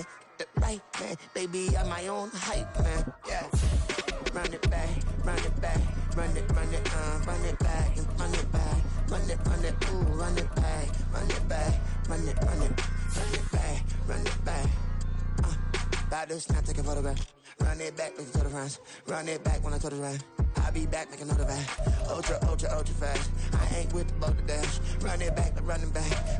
man. The right man, baby, I'm my own hype man. Yeah. Run it back, run it back, run it back, and run it back, run it, ooh, run it back, run it back, run it back, run it back. About to snap, take a photograph. Run it back, make it to the friends. Run it back when I told it right. I'll be back, make another back. Ultra fast. I ain't with the boulder dash. Run it back,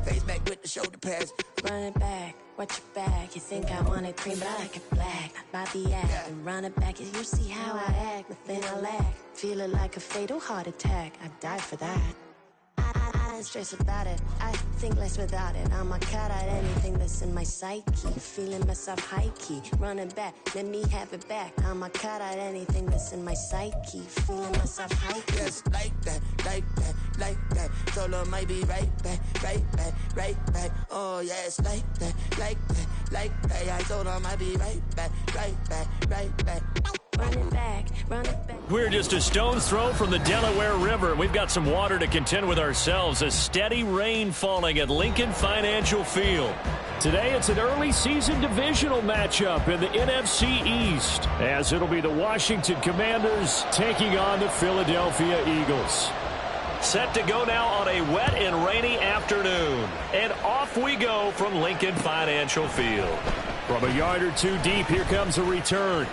face back with the shoulder pads. Run it back, watch your back. You think I want it cream, but I like it black. By the act, and run it back. You see how I act, nothing I lack. Feel it like a fatal heart attack. I'd die for that. I ain't stressed about it. I think less without it. I'ma cut out anything that's in my psyche. Feeling myself high key. Running back, let me have it back. I'ma cut out anything that's in my psyche. Feeling myself high key. Yes, like that. Solo might be right back. Oh, yes, like that. I told her I might be right back. Run it back. We're just a stone's throw from the Delaware River. We've got some water to contend with ourselves. A steady rain falling at Lincoln Financial Field. Today, it's an early season divisional matchup in the NFC East, as it'll be the Washington Commanders taking on the Philadelphia Eagles. Set to go now on a wet and rainy afternoon. And off we go from Lincoln Financial Field. From a yard or two deep, here comes a return.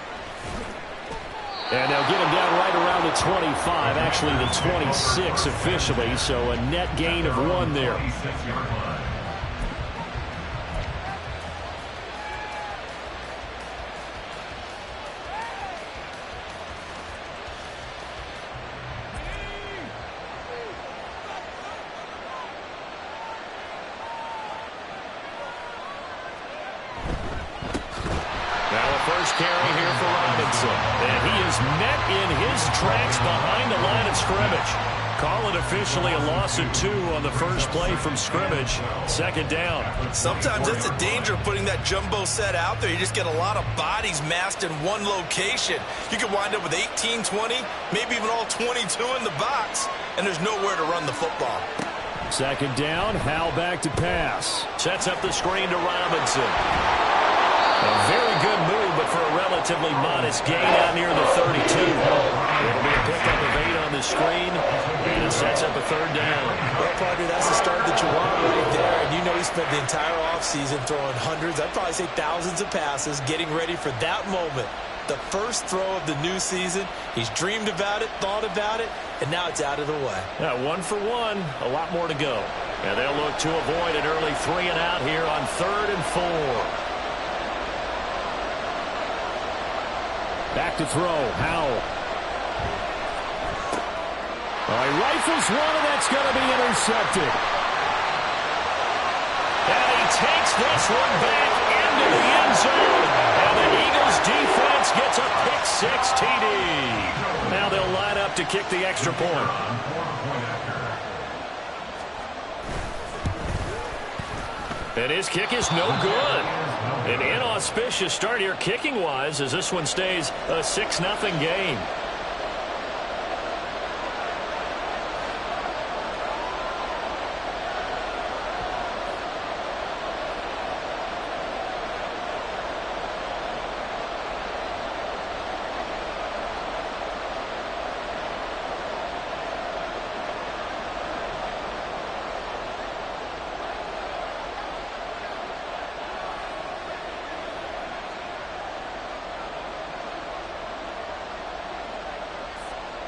And they'll get him down right around the 25, actually the 26 officially, so a net gain of 1 there. First carry here for Robinson. And he is met in his tracks behind the line of scrimmage. Call it officially a loss of 2 on the first play from scrimmage. Second down. Sometimes that's the danger of putting that jumbo set out there. You just get a lot of bodies massed in one location. You could wind up with 18, 20, maybe even all 22 in the box, and there's nowhere to run the football. Second down, Howell back to pass. Sets up the screen to Robinson. A very good move, but for a relatively modest gain out near the 32. It'll be a pickup of 8 on the screen, and it sets up a third down. Well, partner, that's the start that you want right there. And you know he spent the entire offseason throwing hundreds, I'd probably say thousands of passes, getting ready for that moment. The first throw of the new season. He's dreamed about it, thought about it, and now it's out of the way. Yeah, 1 for 1, a lot more to go. And they'll look to avoid an early 3 and out here on 3rd and 4. Back to throw, Howell. He rifles one, and that's going to be intercepted. And he takes this one back into the end zone. And the Eagles defense gets a pick-6 TD. Now they'll line up to kick the extra point. And his kick is no good. An inauspicious start here kicking-wise as this one stays a 6-0 game.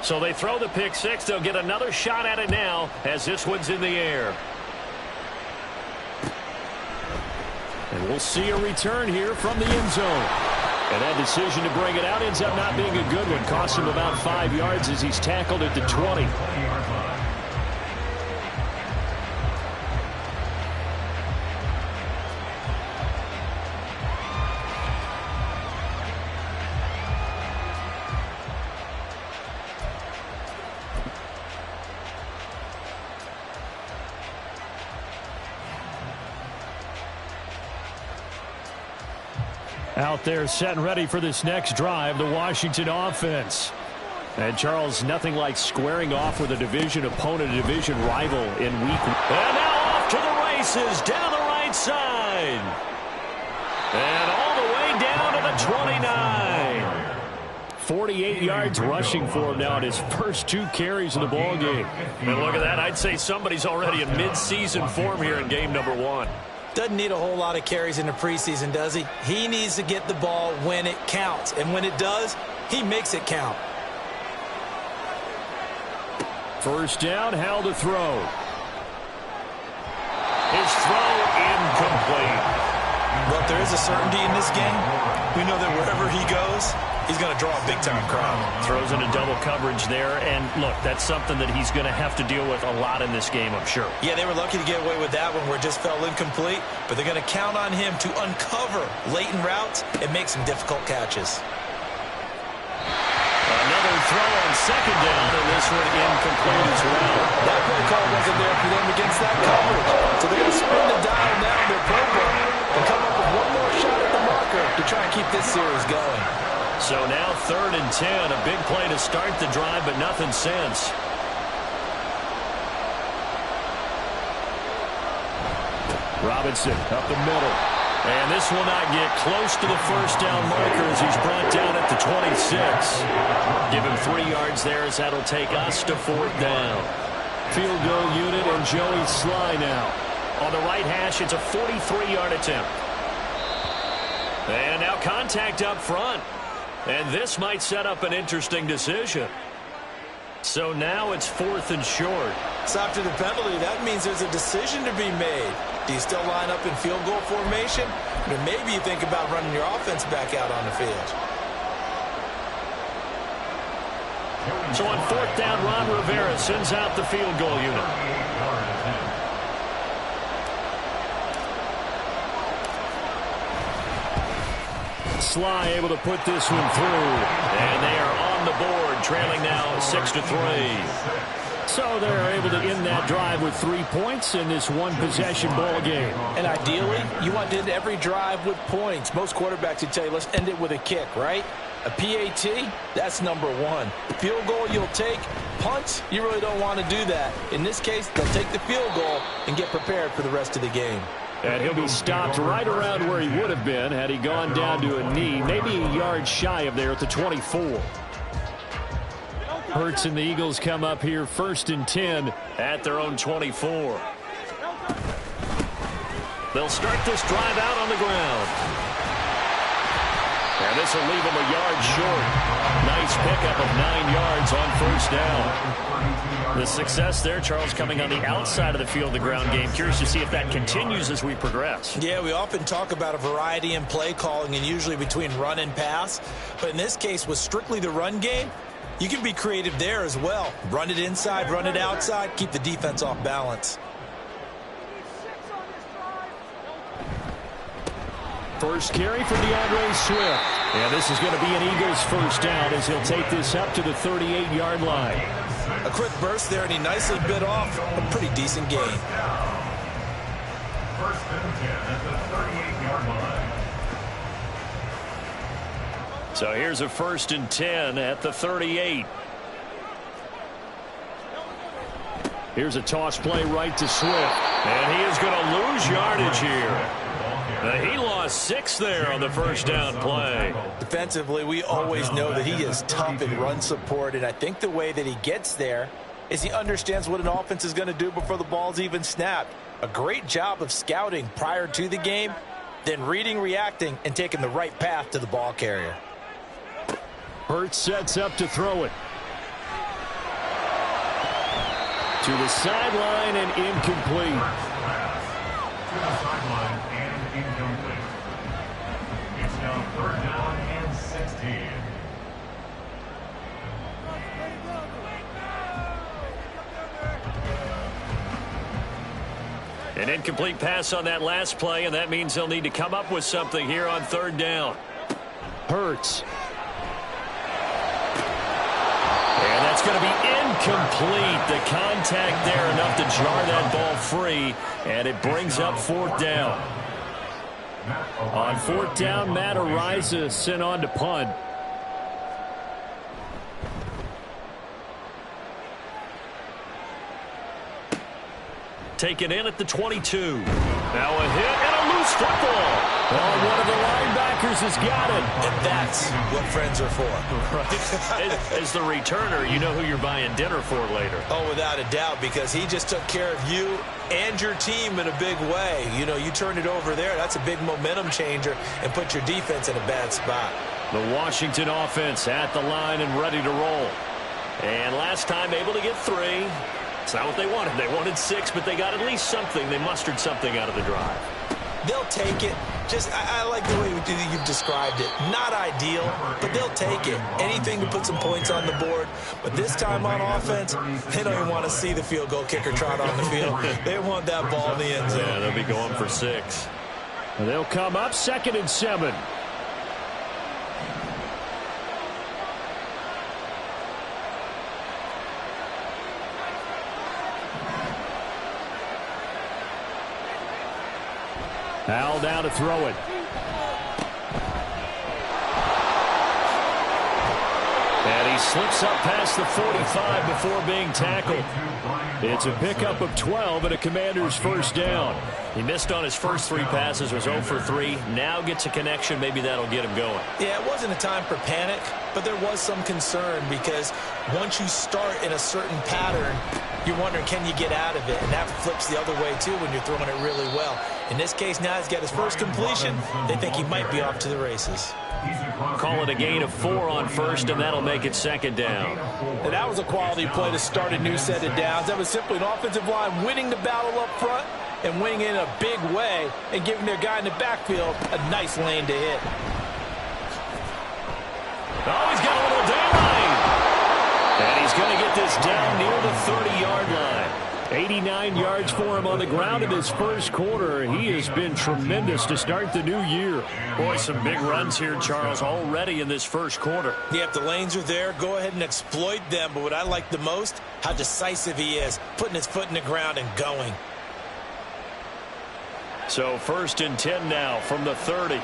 So they throw the pick-6. They'll get another shot at it now as this one's in the air. And we'll see a return here from the end zone. And that decision to bring it out ends up not being a good one. Costs him about 5 yards as he's tackled at the 20. Out there set and ready for this next drive, the Washington offense. And Charles, nothing like squaring off with a division opponent, a division rival in week 1. And now off to the races down the right side. And 29. 48 yards rushing for him now in his first 2 carries of the ball game. And look at that. I'd say somebody's already in mid-season form here in game number 1. Doesn't need a whole lot of carries in the preseason, does he? He needs to get the ball when it counts. And when it does, he makes it count. First down, Howell to throw. His throw incomplete. But there is a certainty in this game. We know that wherever he goes, he's going to draw a big-time crowd. Throws into double coverage there. And, look, that's something that he's going to have to deal with a lot in this game, I'm sure. Yeah, they were lucky to get away with that one where it just fell incomplete. But they're going to count on him to uncover latent routes and make some difficult catches. Another throw on second down, and this one incomplete as well. That play call wasn't there for them against that coverage. So they're going to spin the dial now in their playbook and come up with one more shot at the marker to try and keep this series going. So now 3rd and 10, a big play to start the drive, but nothing since. Robinson up the middle. And this will not get close to the first down marker as he's brought down at the 26. Give him 3 yards there as that'll take us to 4th down. Field goal unit and Joey Sly now. On the right hash, it's a 43-yard attempt. And now contact up front. And this might set up an interesting decision. So now it's 4th and short. So after the penalty, that means there's a decision to be made. Do you still line up in field goal formation? Or maybe you think about running your offense back out on the field. So on 4th down, Ron Rivera sends out the field goal unit. Sly able to put this one through. And they are on the board, trailing now 6-3. So they're able to end that drive with 3 points in this one-possession ball game. And ideally, you want to end every drive with points. Most quarterbacks would tell you, let's end it with a kick, right? A PAT, that's number 1. Field goal you'll take. Punts, you really don't want to do that. In this case, they'll take the field goal and get prepared for the rest of the game. And he'll be stopped right around where he would have been had he gone down to a knee, maybe a yard shy of there at the 24. Hurts and the Eagles come up here 1st and 10 at their own 24. They'll start this drive out on the ground. And this will leave them a yard short. Nice pickup of 9 yards on 1st down. The success there, Charles, coming on the outside of the field, the ground game. Curious to see if that continues as we progress. Yeah, we often talk about a variety in play calling and usually between run and pass. But in this case, with strictly the run game, you can be creative there as well. Run it inside, run it outside, keep the defense off balance. First carry for DeAndre Swift. And this is going to be an Eagles first down as he'll take this up to the 38-yard line. A quick burst there, and he nicely bit off a pretty decent gain. First and 10 at the 38-yard line. So here's a 1st and 10 at the 38. Here's a toss play right to Swift. And he is going to lose yardage here. He lost 6 there on the first down play. Defensively, we always know that he is tough in run support, and I think the way that he gets there is he understands what an offense is going to do before the ball's even snapped. A great job of scouting prior to the game, then reading, reacting, and taking the right path to the ball carrier. Hurts sets up to throw it. To the sideline and incomplete. To the sideline and incomplete. It's now 3rd down and 16. An incomplete pass on that last play, and that means they'll need to come up with something here on 3rd down. Hurts. And that's going to be incomplete. The contact there enough to jar that ball free, and it brings up 4th down. On 4th down, Matt Araiza sent on to punt. Taken in at the 22. Now a hit and a loose football. Oh, one of the linebackers Andrews has got it. And that's what friends are for. Right. As the returner, you know who you're buying dinner for later. Oh, without a doubt, because he just took care of you and your team in a big way. You know, you turned it over there. That's a big momentum changer and put your defense in a bad spot. The Washington offense at the line and ready to roll. And last time able to get 3. It's not what they wanted. They wanted 6, but they got at least something. They mustered something out of the drive. They'll take it. I like the way you've described it. Not ideal, but they'll take it. Anything to put some points on the board. But this time on offense, they don't even want to see the field goal kicker trot on the field. They want that ball in the end zone. Yeah, they'll be going for 6. And they'll come up 2nd and 7. Howell down to throw it. And he slips up past the 45 before being tackled. It's a pickup of 12 and a Commander's first down. He missed on his first 3 passes, was 0 for 3. Now gets a connection. Maybe that'll get him going. Yeah, it wasn't a time for panic, but there was some concern because once you start in a certain pattern, you're wondering, can you get out of it? And that flips the other way, too, when you're throwing it really well. In this case, now he's got his first completion. They think he might be off to the races. Call it a gain of 4 on first, and that'll make it 2nd down. And that was a quality play to start a new set of downs. That was simply an offensive line winning the battle up front and winning in a big way and giving their guy in the backfield a nice lane to hit. Oh, he's got a little daylight. And he's going to get this down near the 30-yard line. 89 yards for him on the ground in his first quarter. He has been tremendous to start the new year. Boy, some big runs here, Charles, already in this first quarter. Yeah, if the lanes are there, go ahead and exploit them. But what I like the most, how decisive he is, putting his foot in the ground and going. So 1st and 10 now from the 30.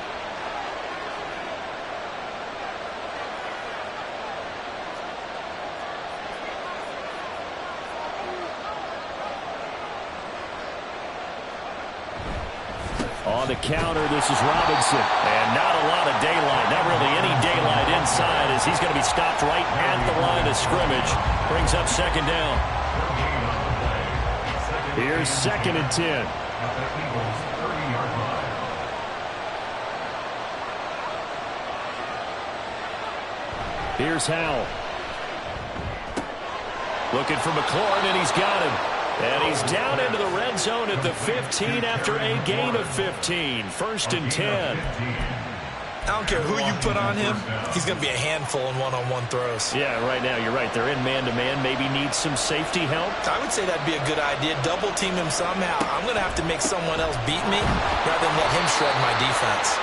On the counter, this is Robinson. And not a lot of daylight. Not really any daylight inside as he's going to be stopped right at the line of scrimmage. Brings up 2nd down. Here's 2nd and 10. Here's Howell. Looking for McLaurin, and he's got him. And he's down into the red zone at the 15 after a gain of 15. 1st and 10. I don't care who you put on him. He's going to be a handful in one-on-one throws. Yeah, right now you're right. They're in man-to-man. Maybe need some safety help. I would say that'd be a good idea. Double team him somehow. I'm going to have to make someone else beat me rather than let him shred my defense.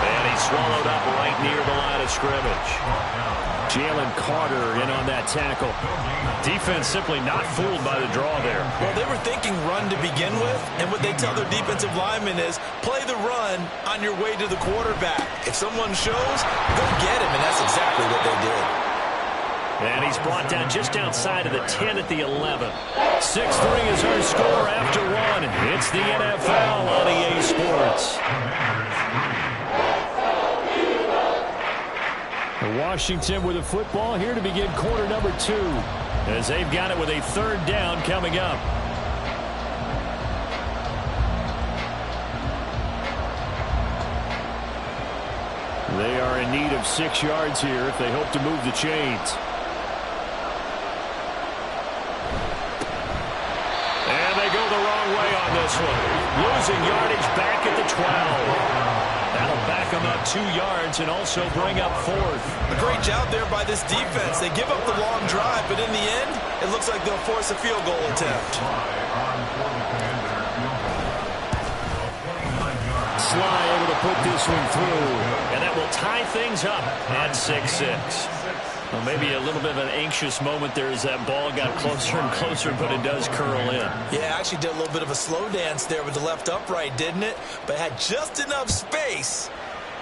And he's swallowed up right near the line of scrimmage. Jalen Carter in on that tackle. Defense simply not fooled by the draw there. Well, they were thinking run to begin with, and what they tell their defensive linemen is play the run on your way to the quarterback. If someone shows, go get him, and that's exactly what they did. And he's brought down just outside of the 10 at the 11. 6-3 is our score after 1. It's the NFL on EA Sports. Washington with the football here to begin quarter number 2 as they've got it with a 3rd down coming up. They are in need of 6 yards here if they hope to move the chains. And they go the wrong way on this one. Losing yardage back at the 12. That'll back them up 2 yards and also bring up 4th. A great job there by this defense. They give up the long drive, but in the end, it looks like they'll force a field goal attempt. Sly able to put this one through, and that will tie things up at 6-6. Well, maybe a little bit of an anxious moment there as that ball got closer and closer, but it does curl in. Yeah, actually did a little bit of a slow dance there with the left upright, didn't it? But had just enough space,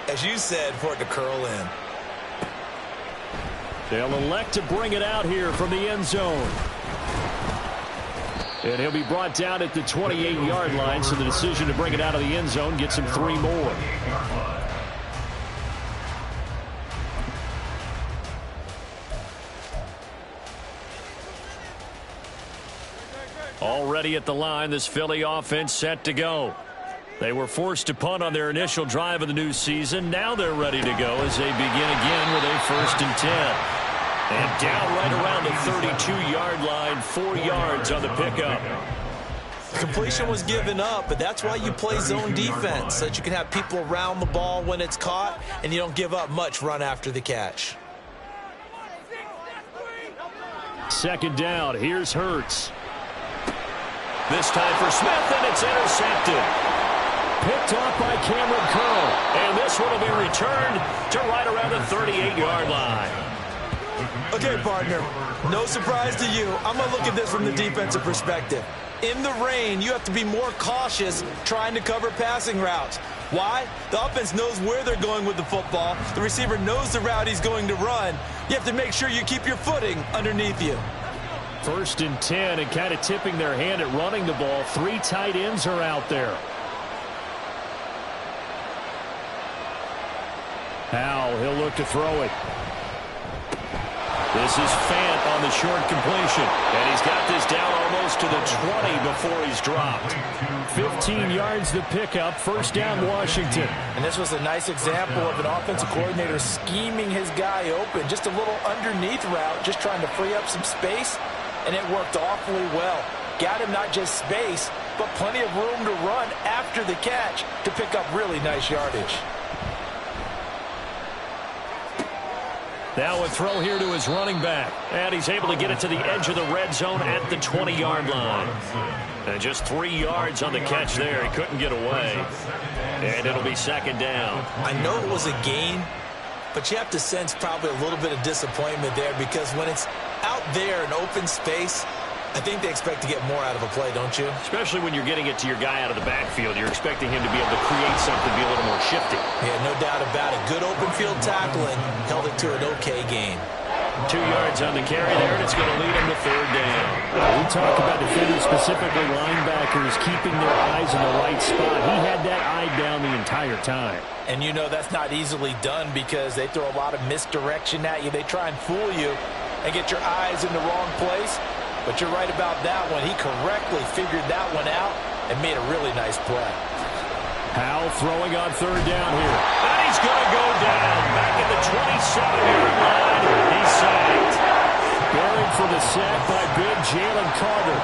as you said, for it to curl in. They'll elect to bring it out here from the end zone. And he'll be brought down at the 28-yard line, so the decision to bring it out of the end zone gets him 3 more. Already at the line, this Philly offense set to go. They were forced to punt on their initial drive of the new season. Now they're ready to go as they begin again with a 1st and 10. And down right around the 32-yard line, 4 yards on the pickup. Completion was given up, but that's why you play zone defense, so that you can have people around the ball when it's caught, and you don't give up much run after the catch. 2nd down, here's Hurts. This time for Smith, and it's intercepted. Picked off by Cameron Curl, and this one will be returned to right around the 38-yard line. Okay, partner, no surprise to you. I'm going to look at this from the defensive perspective. In the rain, you have to be more cautious trying to cover passing routes. Why? The offense knows where they're going with the football. The receiver knows the route he's going to run. You have to make sure you keep your footing underneath you. 1st and 10, and kind of tipping their hand at running the ball. 3 tight ends are out there. Howell, he'll look to throw it. This is Fant on the short completion. And he's got this down almost to the 20 before he's dropped. 15 yards the pickup. 1st down, Washington. And this was a nice example of an offensive coordinator scheming his guy open. Just a little underneath route, just trying to free up some space. And it worked awfully well. Got him not just space, but plenty of room to run after the catch to pick up really nice yardage. Now a throw here to his running back. And he's able to get it to the edge of the red zone at the 20-yard line. And just 3 yards on the catch there. He couldn't get away. And it'll be 2nd down. I know it was a gain, but you have to sense probably a little bit of disappointment there, because when it's out there in open space, I think they expect to get more out of a play, don't you? Especially when you're getting it to your guy out of the backfield. You're expecting him to be able to create something, be a little more shifty. Yeah, no doubt about it. Good open field tackling. Held it to an okay gain. 2 yards on the carry there, and it's going to lead him to 3rd down. We talk about defenders, specifically linebackers, keeping their eyes in the right spot. He had that eye down the entire time. And you know that's not easily done, because they throw a lot of misdirection at you. They try and fool you and get your eyes in the wrong place. But you're right about that one. He correctly figured that one out and made a really nice play. Howell throwing on 3rd down here. And he's going to go down. Back at the 27-yard line. He's sacked. Buried for the sack by big Jalen Carter.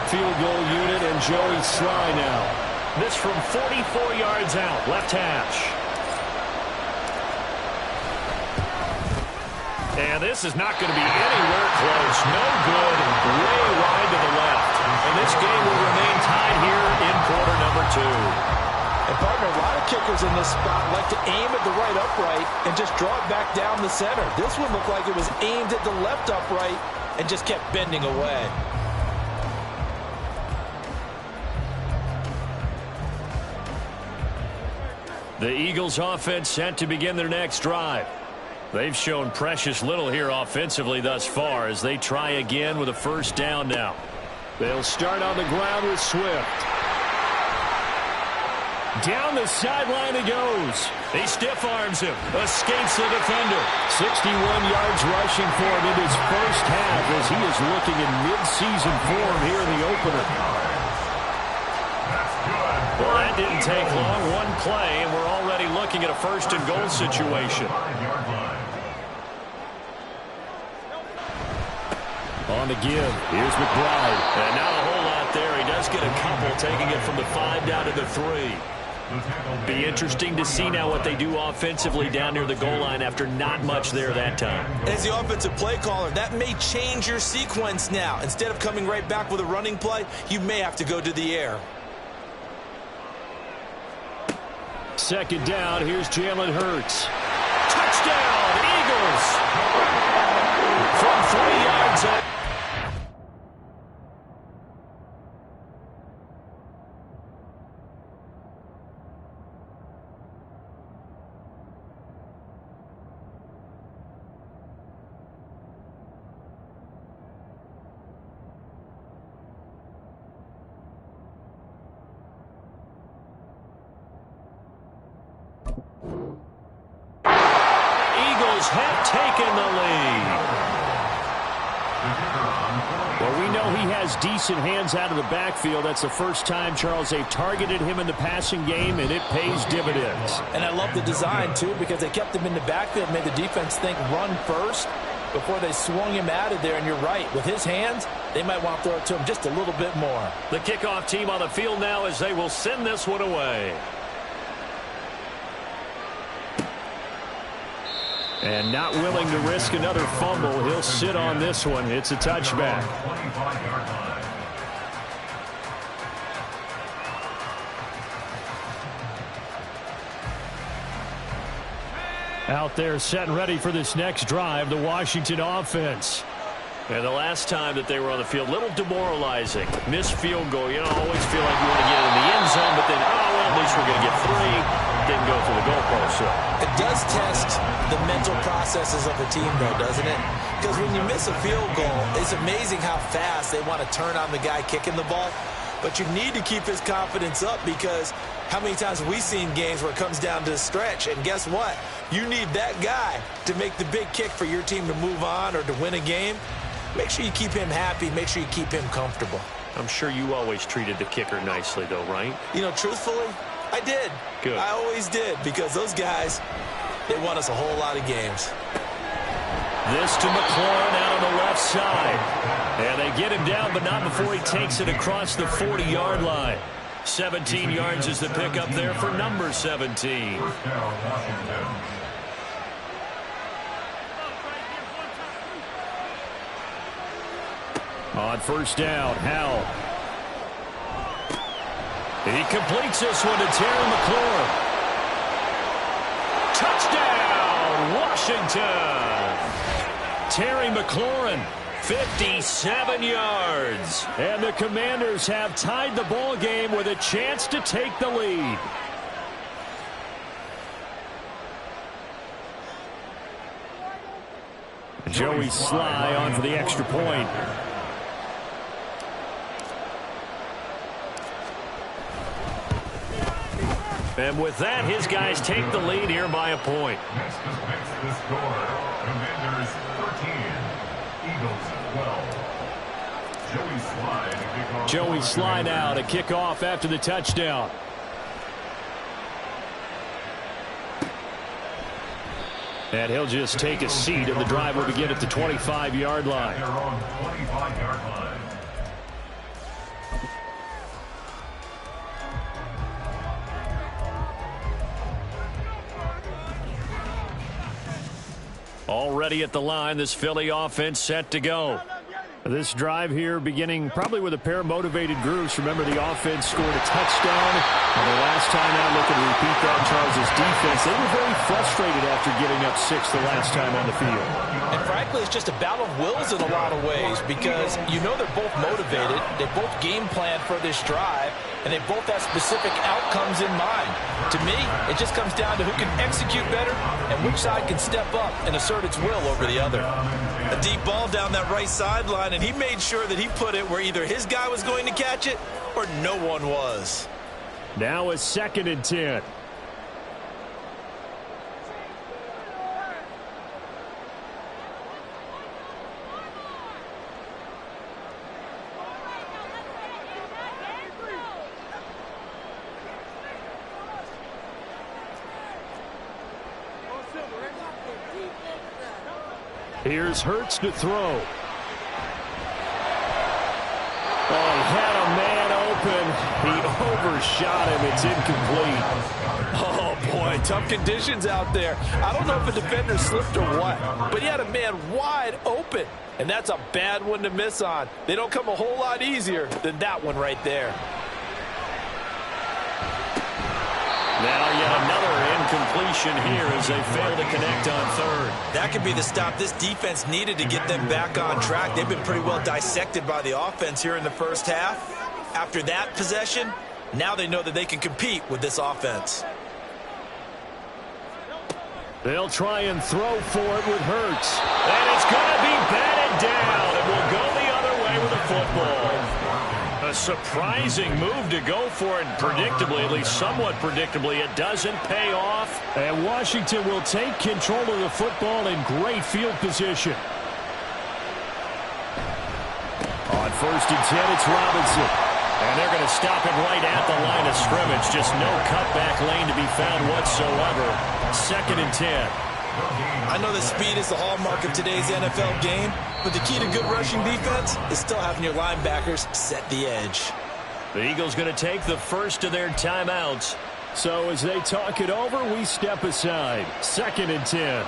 Field goal unit and Joey Sly now. This from 44 yards out. Left hash. And this is not going to be anywhere close. No good. Way wide to the left. And this game will remain tied here in quarter number 2. And partner, a lot of kickers in this spot like to aim at the right upright and just draw it back down the center. This one looked like it was aimed at the left upright and just kept bending away. The Eagles offense set to begin their next drive. They've shown precious little here offensively thus far as they try again with a 1st down now. They'll start on the ground with Swift. Down the sideline he goes. He stiff-arms him. Escapes the defender. 61 yards rushing for him in his 1st half as he is looking in mid-season form here in the opener. Well, that didn't take long. One play, and we're already looking at a 1st and goal situation. On the give, here's McBride. And not a whole lot there. He does get a couple, taking it from the 5 down to the 3. Be interesting to see now what they do offensively down near the goal line after not much there that time. As the offensive play caller, that may change your sequence now. Instead of coming right back with a running play, you may have to go to the air. 2nd down, here's Jalen Hurts. Touchdown, Eagles! From 3 yards out. Eagles have taken the lead. Well, we know he has decent hands out of the backfield. That's the first time, Charles, they've targeted him in the passing game, and it pays dividends. And I love the design, too, because they kept him in the backfield, made the defense think run first before they swung him out of there. And you're right, with his hands, they might want to throw it to him just a little bit more. The kickoff team on the field now as they will send this one away. And not willing to risk another fumble, he'll sit on this one. It's a touchback. Out there set and ready for this next drive, the Washington offense. And the last time that they were on the field, a little demoralizing. Missed field goal. You know, always feel like you want to get in the end zone, but then, oh, well, at least we're going to get 3. Didn't go through the goalpost. So it does test the mental processes of a team, though, doesn't it? Because when you miss a field goal, it's amazing how fast they want to turn on the guy kicking the ball. But you need to keep his confidence up, because how many times have we seen games where it comes down to the stretch, and guess what? You need that guy to make the big kick for your team to move on or to win a game. Make sure you keep him happy. Make sure you keep him comfortable. I'm sure you always treated the kicker nicely, though, right? You know, truthfully, I did. Good. I always did, because those guys, they won us a whole lot of games. This to McLaurin out on the left side. And they get him down, but not before he takes it across the 40-yard line. 17 yards is the pickup there for number 17. On first down, Howell. He completes this one to Terry McLaurin. Touchdown, Washington. Terry McLaurin, 57 yards. And the Commanders have tied the ball game with a chance to take the lead. Joey Sly on for the extra point. And with that, his guys take the lead here by a point. Next makes the score. Commanders 13, Eagles 12. Joey Sly now to kick off after the touchdown. And he'll just take a seat, and the drive will begin at the 25-yard line. They're on 25-yard line. Already at the line, this Philly offense set to go. This drive here beginning probably with a pair of motivated groups. Remember, the offense scored a touchdown. And the last time out, looking to repeat that, Charles' defense, they were very frustrated after giving up 6 the last time on the field. And frankly, it's just a battle of wills in a lot of ways, because you know they're both motivated. They both game plan for this drive, and they both have specific outcomes in mind. To me, it just comes down to who can execute better and which side can step up and assert its will over the other. A deep ball down that right sideline, and he made sure that he put it where either his guy was going to catch it or no one was. Now a 2nd and 10. Here's Hurts to throw. Oh, he had a man open. He overshot him. It's incomplete. Oh, boy, tough conditions out there. I don't know if a defender slipped or what, but he had a man wide open, and that's a bad one to miss on. They don't come a whole lot easier than that one right there. Now yet another incompletion here as they fail to connect on 3rd. That could be the stop this defense needed to get them back on track. They've been pretty well dissected by the offense here in the first half. After that possession, now they know that they can compete with this offense. They'll try and throw for it with Hurts. And it's going to be batted down. It will go the other way with the football. A surprising move to go for it, and predictably, at least somewhat predictably, it doesn't pay off. And Washington will take control of the football in great field position. first and 10, it's Robinson. And they're going to stop him right at the line of scrimmage. Just no cutback lane to be found whatsoever. Second and 10. I know that speed is the hallmark of today's NFL game, but the key to good rushing defense is still having your linebackers set the edge. The Eagles going to take the first of their timeouts. So as they talk it over, we step aside. Second and 10.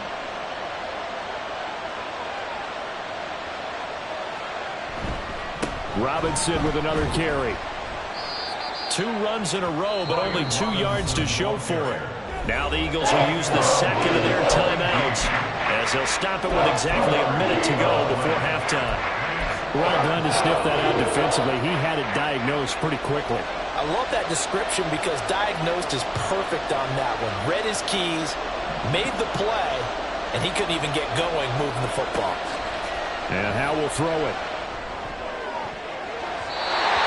Robinson with another carry. 2 runs in a row, but only 2 yards to show for it. Now the Eagles will use the second of their timeouts as they'll stop it with exactly a minute to go before halftime. Well done to sniff that out defensively. He had it diagnosed pretty quickly. I love that description because diagnosed is perfect on that one. Read his keys, made the play, and he couldn't even get going moving the football. And Howe will throw it.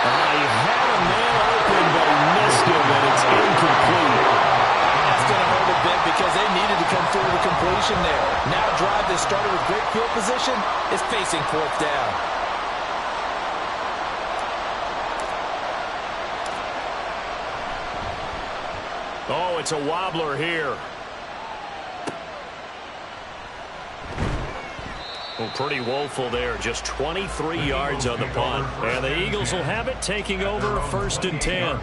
He had a man open, but he missed him, and it's incomplete. That's going to hurt a bit because they needed to come through with a completion there. Now a drive that started with great field position is facing 4th down. Oh, it's a wobbler here. Well, pretty woeful there. Just 23 yards on the punt. And the Eagles will have it, taking over first and 10.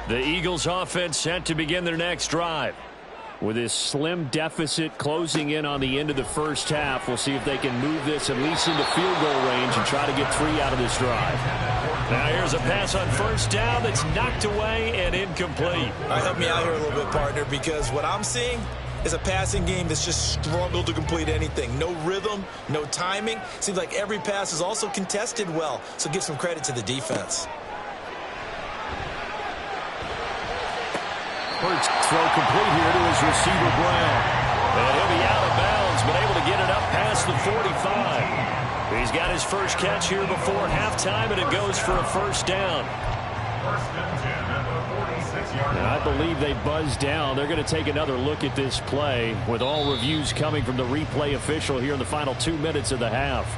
The Eagles offense set to begin their next drive. With this slim deficit closing in on the end of the first half, we'll see if they can move this at least into field goal range and try to get 3 out of this drive. Now here's a pass on first down that's knocked away and incomplete. All right, help me out here a little bit, partner, because what I'm seeing is a passing game that's just struggled to complete anything. No rhythm, no timing. Seems like every pass is also contested well, so give some credit to the defense. First throw complete here to his receiver, Brown. And he'll be out of bounds, but able to get it up past the 45. He's got his first catch here before halftime, and it goes for a first down. First and 10 at the 46-yard line. And I believe they buzzed down. They're going to take another look at this play, with all reviews coming from the replay official here in the final 2 minutes of the half.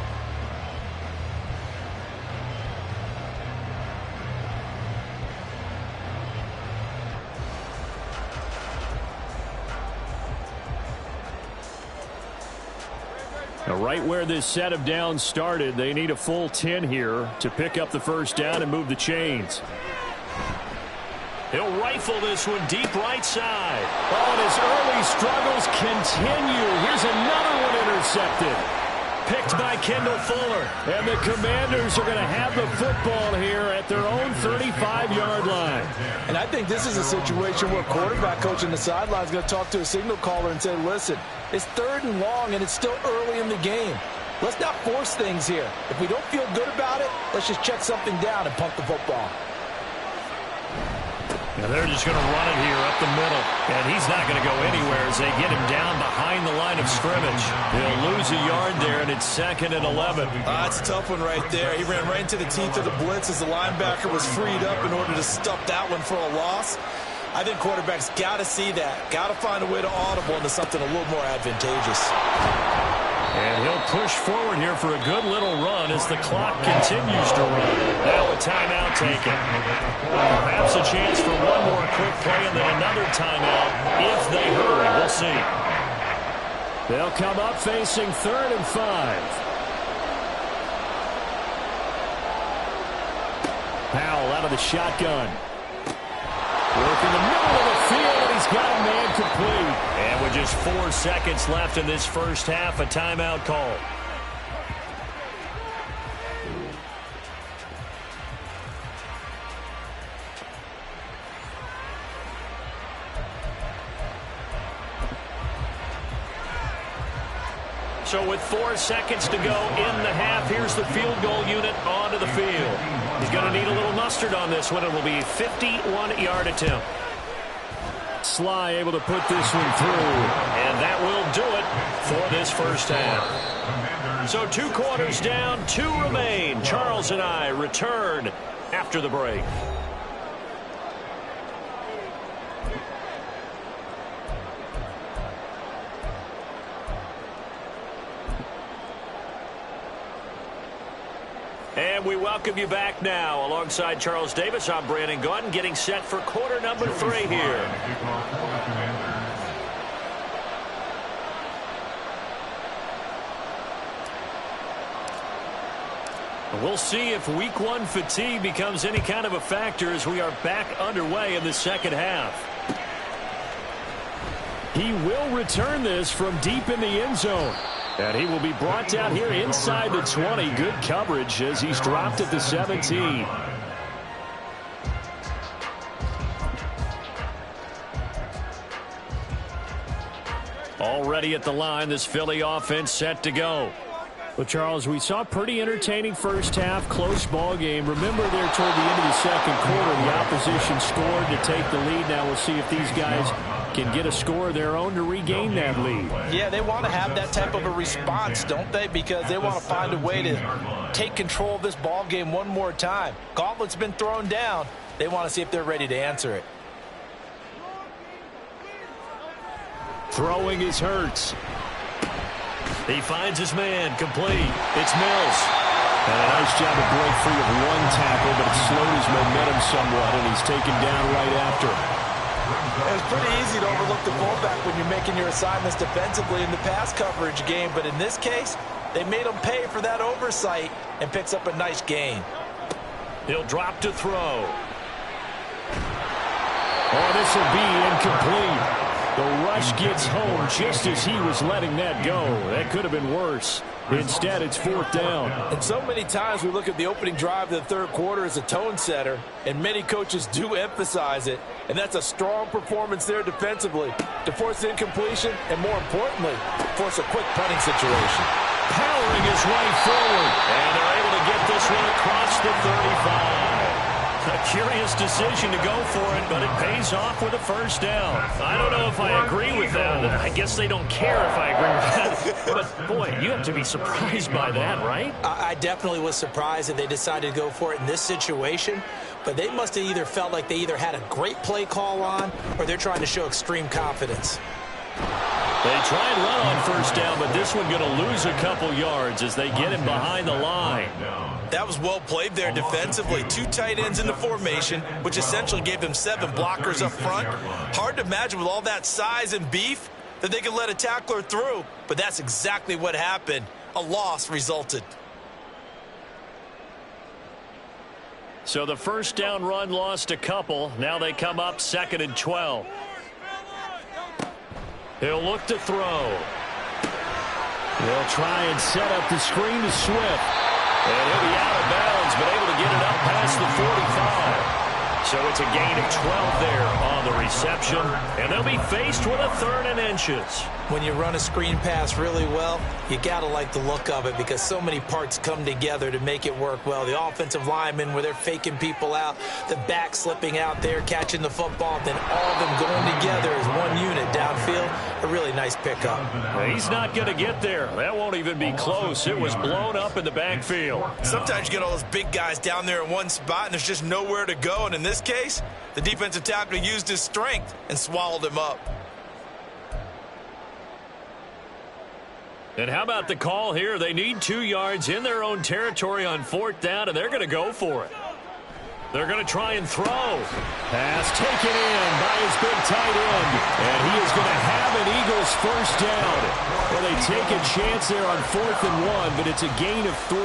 Now, right where this set of downs started, they need a full 10 here to pick up the first down and move the chains. He'll rifle this one deep right side. Oh, and his early struggles continue. Here's another one intercepted. Picked by Kendall Fuller. And the Commanders are going to have the football here at their own 35-yard line. And I think this is a situation where quarterback coach on the sideline is going to talk to a signal caller and say, listen, it's 3rd and long and it's still early in the game. Let's not force things here. If we don't feel good about it, let's just check something down and punt the football. Now they're just going to run it here up the middle. And he's not going to go anywhere as they get him down behind the line of scrimmage. He'll lose a yard there, and it's 2nd and 11. That's a tough one right there. He ran right into the teeth of the blitz as the linebacker was freed up in order to stuff that one for a loss. I think quarterbacks got to see that. Got to find a way to audible into something a little more advantageous. And he'll push forward here for a good little run as the clock continues to run. Now a timeout taken. Perhaps a chance for one more quick play and then another timeout if they hurry. We'll see. They'll come up facing 3rd and 5. Powell out of the shotgun. Work in the middle of the field, and he's got a man complete. And with just 4 seconds left in this first half, a timeout call. So with 4 seconds to go in the half, here's the field goal unit onto the field. He's going to need a little mustard on this one. It will be a 51-yard attempt. Sly able to put this one through, and that will do it for this first half. So 2 quarters down, 2 remain. Charles and I return after the break. And we welcome you back now. Alongside Charles Davis, I'm Brandon Gaudin, getting set for quarter number 3 here. We'll see if week 1 fatigue becomes any kind of a factor as we are back underway in the second half. He will return this from deep in the end zone. And he will be brought down here inside the 20. Good coverage as he's dropped at the 17. Already at the line, this Philly offense set to go. Well, Charles, we saw a pretty entertaining first half, close ball game. Remember there toward the end of the second quarter, the opposition scored to take the lead. Now we'll see if these guys can get a score of their own to regain that lead. Yeah, they want to have that type of a response, don't they? Because they want to find a way to take control of this ball game one more time. Gauntlet's been thrown down. They want to see if they're ready to answer it. Throwing is Hurts. He finds his man, complete. It's Mills. And a nice job to break free of one tackle, but it slowed his momentum somewhat, and he's taken down right after. It's pretty easy to overlook the fullback when you're making your assignments defensively in the pass coverage game, but in this case, they made him pay for that oversight and picks up a nice gain. He'll drop to throw. Oh, this will be incomplete. The rush gets home just as he was letting that go. That could have been worse. Instead, it's 4th down. And so many times we look at the opening drive of the third quarter as a tone setter, and many coaches do emphasize it. And that's a strong performance there defensively to force incompletion and, more importantly, force a quick punting situation. Powering his way forward. And they're able to get this one across the 35. A curious decision to go for it, but it pays off with a first down. I don't know if I agree with that. I guess they don't care if I agree with that. But, boy, you have to be surprised by that, right? I definitely was surprised that they decided to go for it in this situation. But they must have either felt like they either had a great play call on or they're trying to show extreme confidence. They try and run on first down, but this one going to lose a couple yards as they get him behind the line. That was well played there defensively. 2 tight ends in the formation, which essentially gave them 7 blockers up front. Hard to imagine with all that size and beef that they could let a tackler through, but that's exactly what happened. A loss resulted. So the first down run lost a couple. Now they come up 2nd and 12. He'll look to throw. They'll try and set up the screen to Swift. And he'll be out of bounds, but able to get it up past the 45. So it's a gain of 12 there on the reception. And they'll be faced with a 3rd and inches. When you run a screen pass really well, you got to like the look of it because so many parts come together to make it work well. The offensive linemen where they're faking people out, the back slipping out there, catching the football, then all of them going together as one unit downfield. A really nice pickup. He's not going to get there. That won't even be close. It was blown up in the backfield. Sometimes you get all those big guys down there in one spot and there's just nowhere to go. And in this case, the defensive tackle used his strength and swallowed him up. And how about the call here? They need 2 yards in their own territory on 4th down, and they're going to go for it. They're going to try and throw. Pass taken in by his big tight end. And he is going to have an Eagles first down. Well, they take a chance there on 4th and 1, but it's a gain of 3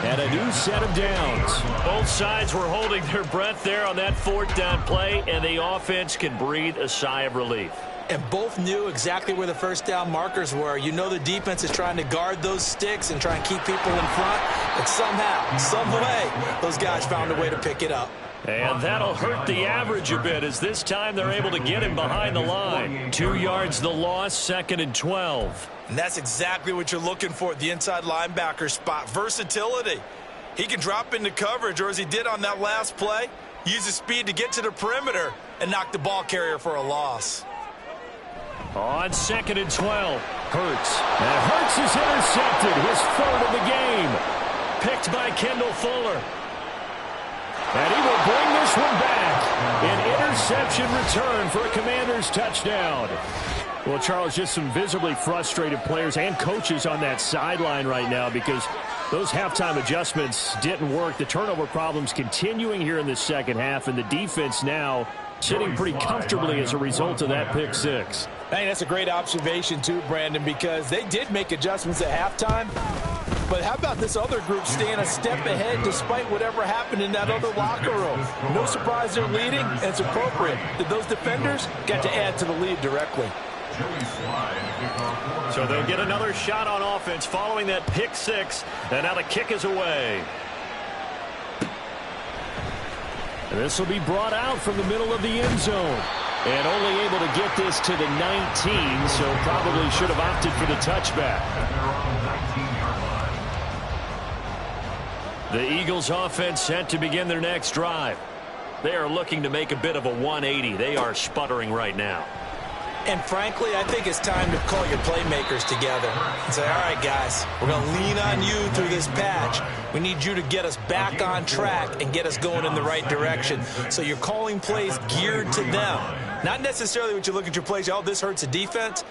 and a new set of downs. Both sides were holding their breath there on that 4th down play, and the offense can breathe a sigh of relief. And both knew exactly where the first down markers were. You know the defense is trying to guard those sticks and try and keep people in front. But somehow, some way, those guys found a way to pick it up. And that'll hurt the average a bit as this time they're able to get him behind the line. 2 yards the loss, 2nd and 12. And that's exactly what you're looking for at the inside linebacker spot. Versatility. He can drop into coverage, or as he did on that last play, use his speed to get to the perimeter and knock the ball carrier for a loss. On 2nd and 12, Hurts. And Hurts is intercepted, his 3rd of the game. Picked by Kendall Fuller. And he will bring this one back. An interception return for a Commanders touchdown. Well, Charles, just some visibly frustrated players and coaches on that sideline right now because Those halftime adjustments didn't work. The turnover problems continuing here in the second half, and the defense now sitting pretty comfortably as a result of that pick six. I think that's a great observation too, Brandon, because they did make adjustments at halftime. But how about this other group staying a step ahead despite whatever happened in that other locker room? No surprise they're leading, and it's appropriate that those defenders got to add to the lead directly. So they'll get another shot on offense following that pick six, and now the kick is away. And this will be brought out from the middle of the end zone. And only able to get this to the 19, so probably should have opted for the touchback. The Eagles offense set to begin their next drive. They are looking to make a bit of a 180. They are sputtering right now. And frankly, I think it's time to call your playmakers together and say, all right, guys, we're going to lean on you through this patch. We need you to get us back on track and get us going in the right direction. So you're calling plays geared to them. Not necessarily what you look at your plays, oh, this hurts the defense.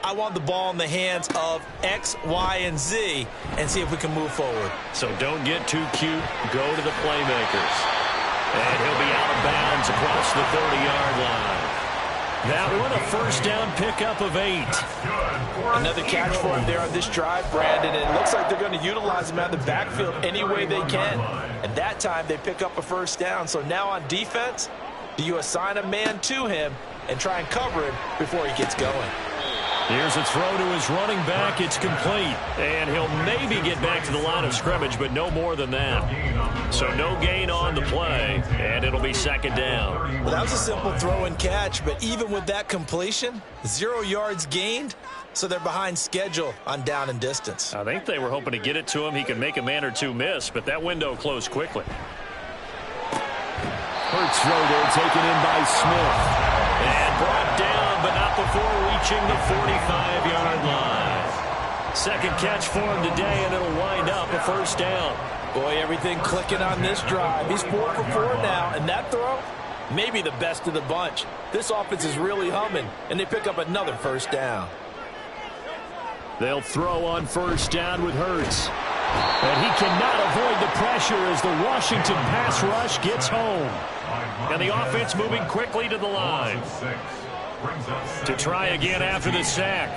I want the ball in the hands of X, Y, and Z and see if we can move forward. So don't get too cute. Go to the playmakers. And he'll be out of bounds across the 30-yard line. That one, a first down pickup of 8. Another catch for him there on this drive, Brandon. And it looks like they're going to utilize him out of the backfield any way they can. And that time they pick up a first down. So now on defense, do you assign a man to him and try and cover him before he gets going? Here's a throw to his running back. It's complete. And he'll maybe get back to the line of scrimmage, but no more than that. So no gain on the play, and it'll be second down. Well, that was a simple throw and catch, but even with that completion, 0 yards gained, so they're behind schedule on down and distance. I think they were hoping to get it to him. He could make a man or two miss, but that window closed quickly. Hurts throw there, taken in by Smith. And brought down, but not before reaching the 45-yard line. Second catch for him today, and it'll wind up a first down. Boy, everything clicking on this drive. He's 4 for 4 now, and that throw, maybe the best of the bunch. This offense is really humming, and they pick up another first down. They'll throw on first down with Hurts. And he cannot avoid the pressure as the Washington pass rush gets home. And the offense moving quickly to the line. To try again after the sack.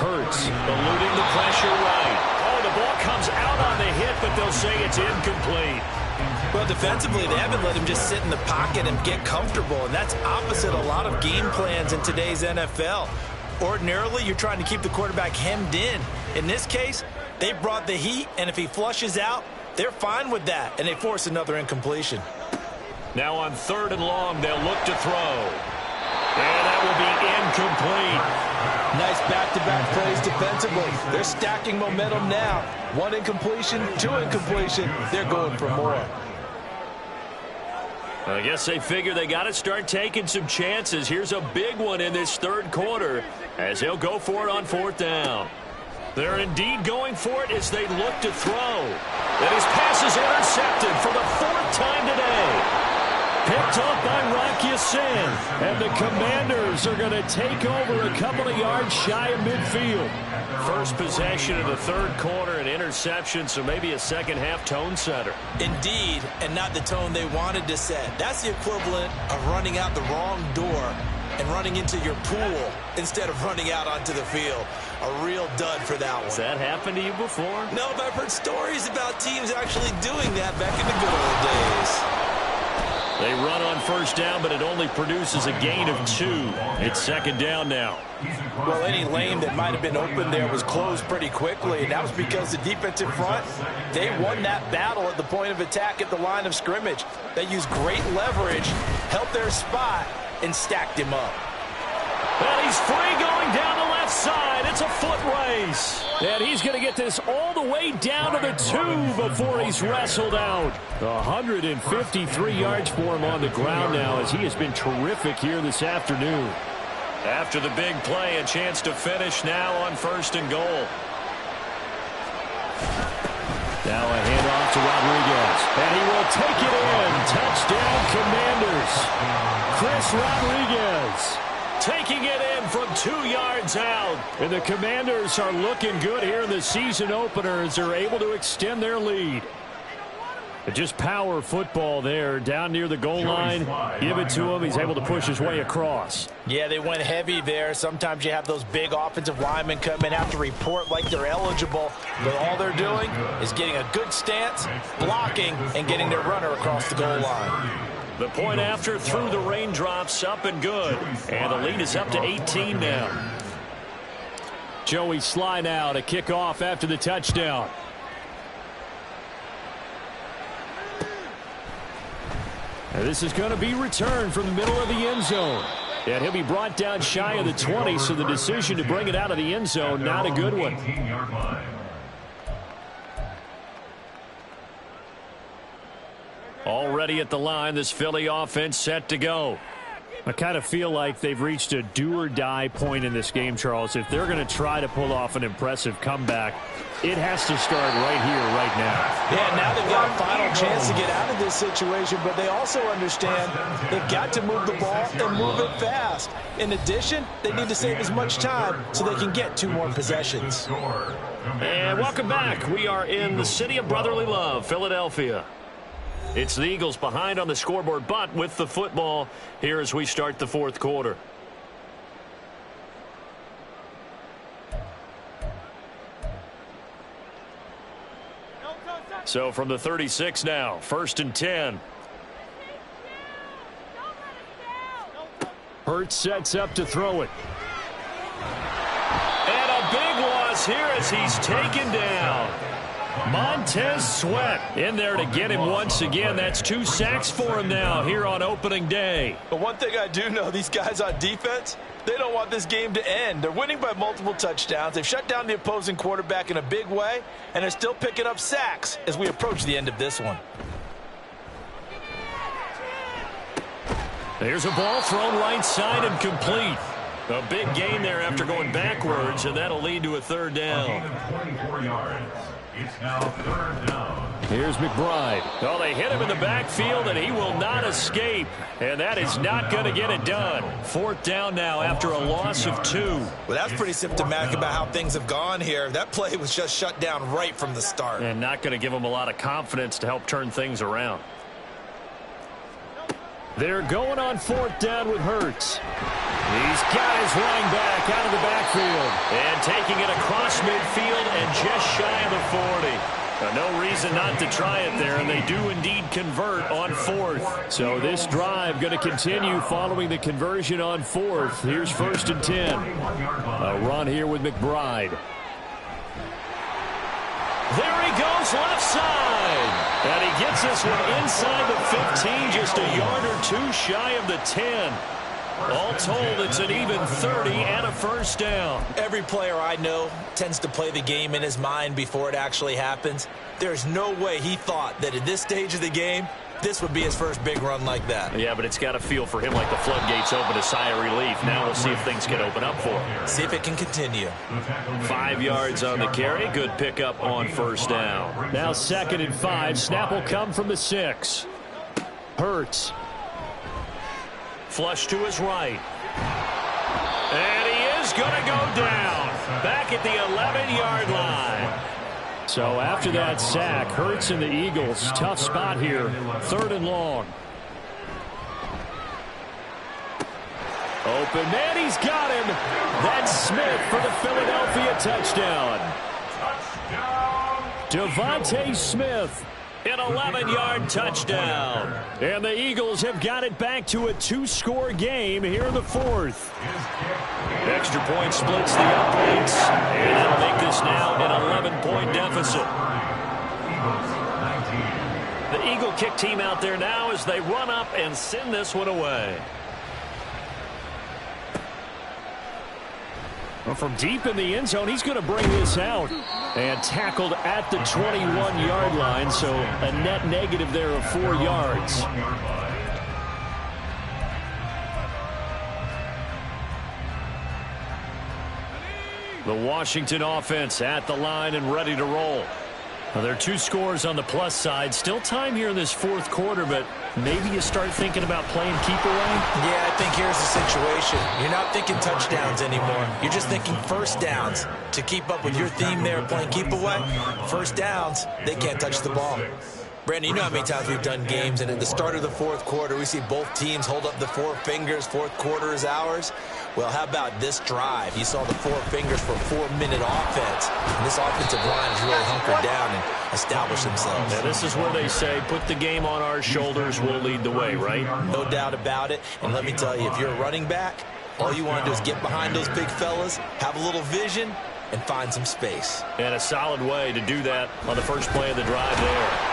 Hurts eluding the pressure right. Oh, the ball comes out on the hit, but they'll say it's incomplete. Well, defensively, they haven't let him just sit in the pocket and get comfortable, and that's opposite a lot of game plans in today's NFL. Ordinarily, you're trying to keep the quarterback hemmed in. In this case, they brought the heat, and if he flushes out, they're fine with that, and they force another incompletion. Now on 3rd and long, they'll look to throw. And that will be incomplete. Nice back-to-back plays defensively. They're stacking momentum now. 1 incompletion, 2 incompletion. They're going for more. I guess they figure they got to start taking some chances. Here's a big one in this third quarter as they'll go for it on 4th down. They're indeed going for it as they look to throw. And his pass is intercepted for the 4th time today. Picked up by Rock Ya-Sin. And the Commanders are going to take over a couple of yards shy of midfield. First possession of the third quarter, an interception, so maybe a second-half tone setter. Indeed, and not the tone they wanted to set. That's the equivalent of running out the wrong door and running into your pool instead of running out onto the field. A real dud for that one. Has that happened to you before? No, but I've heard stories about teams actually doing that back in the good old days. They run on first down, but it only produces a gain of 2. It's second down now. Well, any lane that might have been open there was closed pretty quickly, and that was because the defensive front, they won that battle at the point of attack at the line of scrimmage. They used great leverage, helped their spot, and stacked him up. And he's free going down the left side. It's a foot race. And he's going to get this all the way down to the 2 before he's wrestled out. 153 yards for him on the ground now as he has been terrific here this afternoon. After the big play, a chance to finish now on 1st and goal. Now a handoff to Rodriguez. And he will take it in. Touchdown, Commanders. Chris Rodriguez. taking it in from 2 yards out. And the Commanders are looking good here in the season opener as they're able to extend their lead. Just power football there down near the goal line. Give it to him. He's able to push his way across. Yeah, they went heavy there. Sometimes you have those big offensive linemen come in, have to report like they're eligible. But all they're doing is getting a good stance, blocking, and getting their runner across the goal line. The point after through the raindrops, up and good. And the lead is up to 18 now. Joey Slye now to kick off after the touchdown. And this is going to be returned from the middle of the end zone. And he'll be brought down shy of the 20, so the decision to bring it out of the end zone, not a good one. Already at the line, this Philly offense set to go. I kind of feel like they've reached a do-or-die point in this game, Charles. If they're going to try to pull off an impressive comeback, it has to start right here, right now. Yeah, now they've got a final chance to get out of this situation, but they also understand they've got to move the ball and move it fast. In addition, they need to save as much time so they can get 2 more possessions. And welcome back. We are in the city of brotherly love, Philadelphia. It's the Eagles behind on the scoreboard, but with the football here as we start the 4th quarter. So from the 36 now, 1st and 10. Hurts sets up to throw it. And a big loss here as he's taken down. Montez Sweat in there to get him once again. That's 2 sacks for him now here on opening day. But one thing I do know, these guys on defense, they don't want this game to end. They're winning by multiple touchdowns. They've shut down the opposing quarterback in a big way, and they're still picking up sacks as we approach the end of this one. There's a ball thrown right side and complete. A big gain there after going backwards, and that'll lead to a 3rd down. 24 yards. It's now 3rd down. Here's McBride. Oh, they hit him in the backfield, and he will not escape. And that is not going to get it done. 4th down now after a loss of 2. Well, that's pretty symptomatic about how things have gone here. That play was just shut down right from the start. And not going to give him a lot of confidence to help turn things around. They're going on 4th down with Hurts. He's got his running back out of the backfield. And taking it across midfield and just shy of the 40. No reason not to try it there, and they do indeed convert on 4th. So this drive going to continue following the conversion on 4th. Here's 1st and 10. A run here with McBride. There he goes, left side. And he gets this one inside the 15, just a yard or 2 shy of the 10. All told, it's an even 30 and a 1st down. Every player I know tends to play the game in his mind before it actually happens. There's no way he thought that at this stage of the game, this would be his first big run like that. Yeah, but it's got to feel for him like the floodgates open, a sigh of relief. Now we'll see if things can open up for him. See if it can continue. 5 yards on the carry. Good pickup on 1st down. Now 2nd and 5. Snap will come from the 6. Hurts. Flush to his right. And he is going to go down. Back at the 11-yard line. So after that sack, Hurts and the Eagles, tough spot here. 3rd and long. Open man, he's got him. That's Smith for the Philadelphia touchdown. Devontae Smith, an 11-yard touchdown. And the Eagles have got it back to a 2-score game here in the 4th. Extra point splits the uprights, and that'll make this now an 11-point deficit. The Eagle kick team out there now as they run up and send this one away. Well, from deep in the end zone, he's going to bring this out. And tackled at the 21-yard line, so a net negative there of 4 yards. The Washington offense at the line and ready to roll. Well, there are two scores on the plus side. Still time here in this fourth quarter, but maybe you start thinking about playing keep away? Yeah, I think here's the situation. You're not thinking touchdowns anymore. You're just thinking first downs. To keep up with your theme there playing keep away, first downs, they can't touch the ball. Brandon, you know how many times we've done games, and at the start of the fourth quarter, we see both teams hold up the four fingers, fourth quarter is ours. Well, how about this drive? You saw the four fingers for 4-minute offense. And this offensive line has really hunkered down and established themselves. Now, this is where they say, put the game on our shoulders, we'll lead the way, right? No doubt about it. And let me tell you, if you're a running back, all you want to do is get behind those big fellas, have a little vision, and find some space. And a solid way to do that on the first play of the drive there.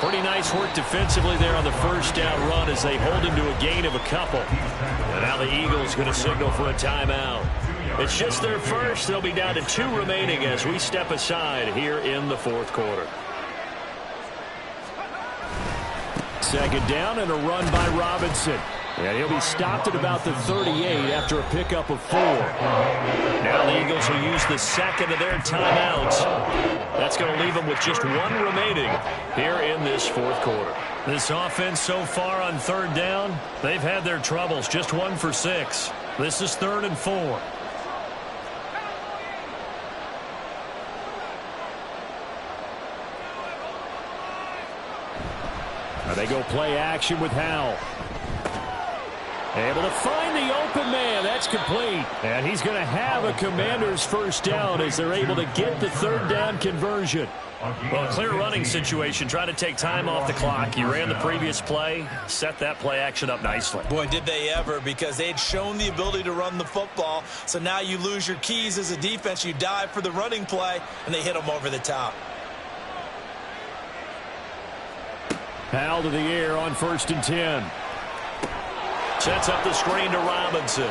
Pretty nice work defensively there on the first down run as they hold him to a gain of a couple. And now the Eagles going to signal for a timeout. It's just their first. They'll be down to 2 remaining as we step aside here in the fourth quarter. Second down and a run by Robinson. And he'll be stopped at about the 38 after a pickup of 4. Now the Eagles will use the second of their timeouts. That's going to leave them with just 1 remaining here in this fourth quarter. This offense so far on third down, they've had their troubles. Just 1 for 6. This is 3rd and 4. Now they go play action with Howell. Able to find the open man. That's complete. And he's going to have a Commander's first down as they're able to get the third down conversion. Well, a clear running situation. Try to take time off the clock. You ran the previous play. Set that play action up nicely. Boy, did they ever, because they had shown the ability to run the football. So now you lose your keys as a defense. You dive for the running play, and they hit them over the top. Howell to the air on 1st and 10. Sets up the screen to Robinson.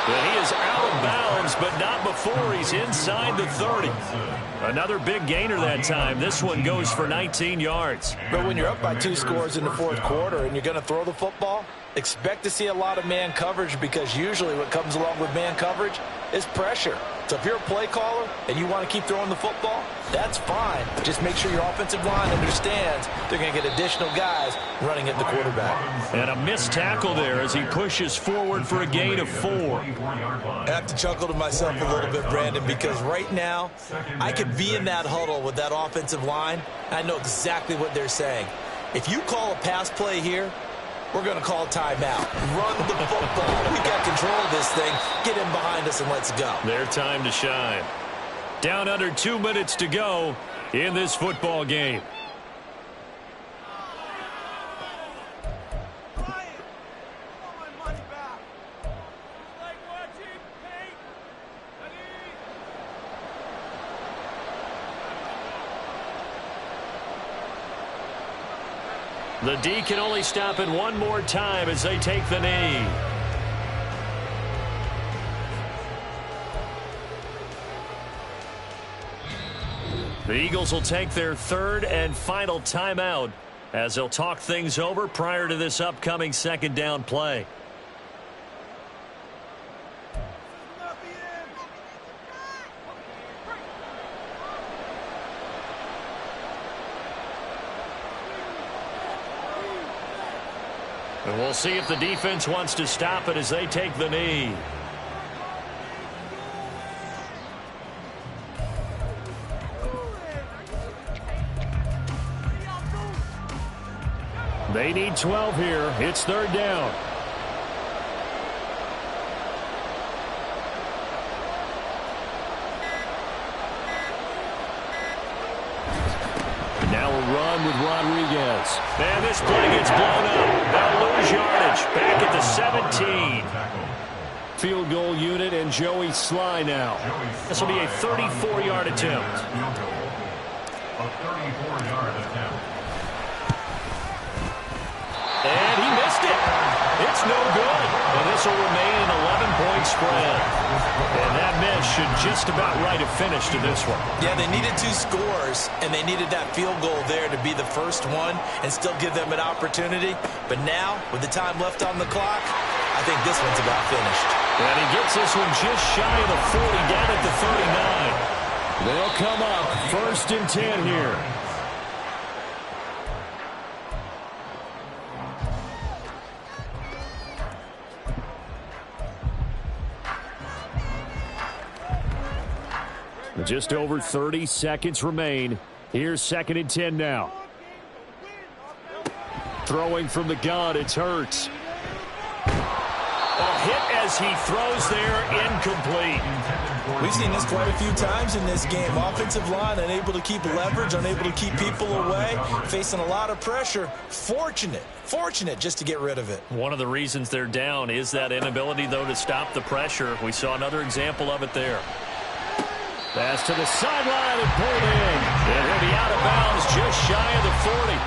And he is out of bounds, but not before he's inside the 30. Another big gainer that time. This one goes for 19 yards. But when you're up by 2 scores in the fourth quarter and you're going to throw the football, expect to see a lot of man coverage, because usually what comes along with man coverage is pressure. So if you're a play caller and you want to keep throwing the football, that's fine. Just make sure your offensive line understands they're going to get additional guys running at the quarterback. And a missed tackle there as he pushes forward for a gain of 4. I have to chuckle to myself a little bit, Brandon, because right now I could be in that huddle with that offensive line. I know exactly what they're saying. If you call a pass play here, we're going to call timeout. Run the football. We got control of this thing. Get in behind us and let's go. Their time to shine. Down under 2 minutes to go in this football game. The D can only stop it one more time as they take the knee. The Eagles will take their 3rd and final timeout as they'll talk things over prior to this upcoming second down play. And we'll see if the defense wants to stop it as they take the knee. They need 12 here. It's 3rd down. Now a run with Rodriguez. And this play gets blown up. They'll lose yardage. Back at the 17. Field goal unit and Joey Sly now. This will be a 34-yard attempt. A 34-yard attempt. And he missed it. It's no good. And this will remain an 11-point spread. And that miss should just about write a finish to this one. Yeah, they needed 2 scores, and they needed that field goal there to be the first one and still give them an opportunity. But now, with the time left on the clock, I think this one's about finished. And he gets this one just shy of the 40, down at the 39. They'll come up 1st and 10 here. Just over 30 seconds remain. Here's 2nd and 10 now. Throwing from the gun, it's Hurts. A hit as he throws there, incomplete. We've seen this quite a few times in this game. Offensive line unable to keep leverage, unable to keep people away, facing a lot of pressure. Fortunate just to get rid of it. One of the reasons they're down is that inability, though, to stop the pressure. We saw another example of it there. Pass to the sideline and pulled in. And he'll be out of bounds just shy of the 40.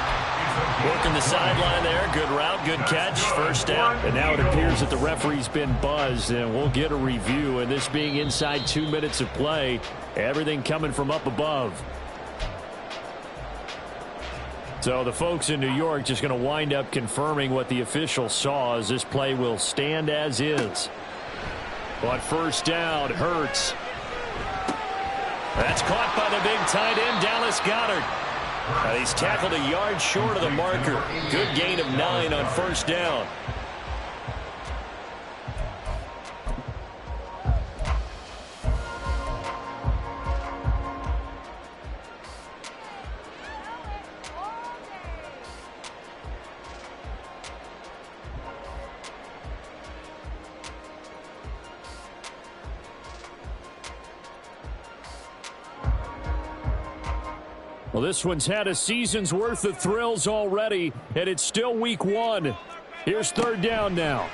Working the sideline there. Good route, good catch. First down. And now it appears that the referee's been buzzed, and we'll get a review. And this being inside 2 minutes of play, everything coming from up above. So the folks in New York just going to wind up confirming what the official saw, as this play will stand as is. But first down, Hurts. That's caught by the big tight end, Dallas Goedert. He's tackled a yard short of the marker. Good gain of 9 on first down. Well, this one's had a season's worth of thrills already, and it's still week 1. Here's 3rd down now.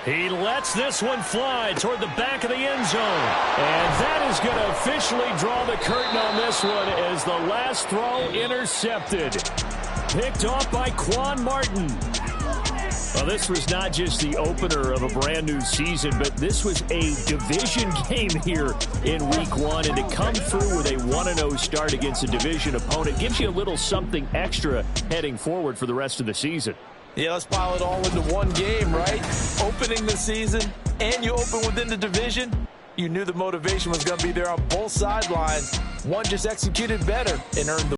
He lets this one fly toward the back of the end zone. And that is going to officially draw the curtain on this one as the last throw intercepted. Picked off by Quan Martin. Well, this was not just the opener of a brand new season, but this was a division game here in week 1. And to come through with a 1-0 start against a division opponent gives you a little something extra heading forward for the rest of the season. Yeah, let's pile it all into one game, right? Opening the season, and you open within the division. You knew the motivation was going to be there on both sidelines. One just executed better and earned the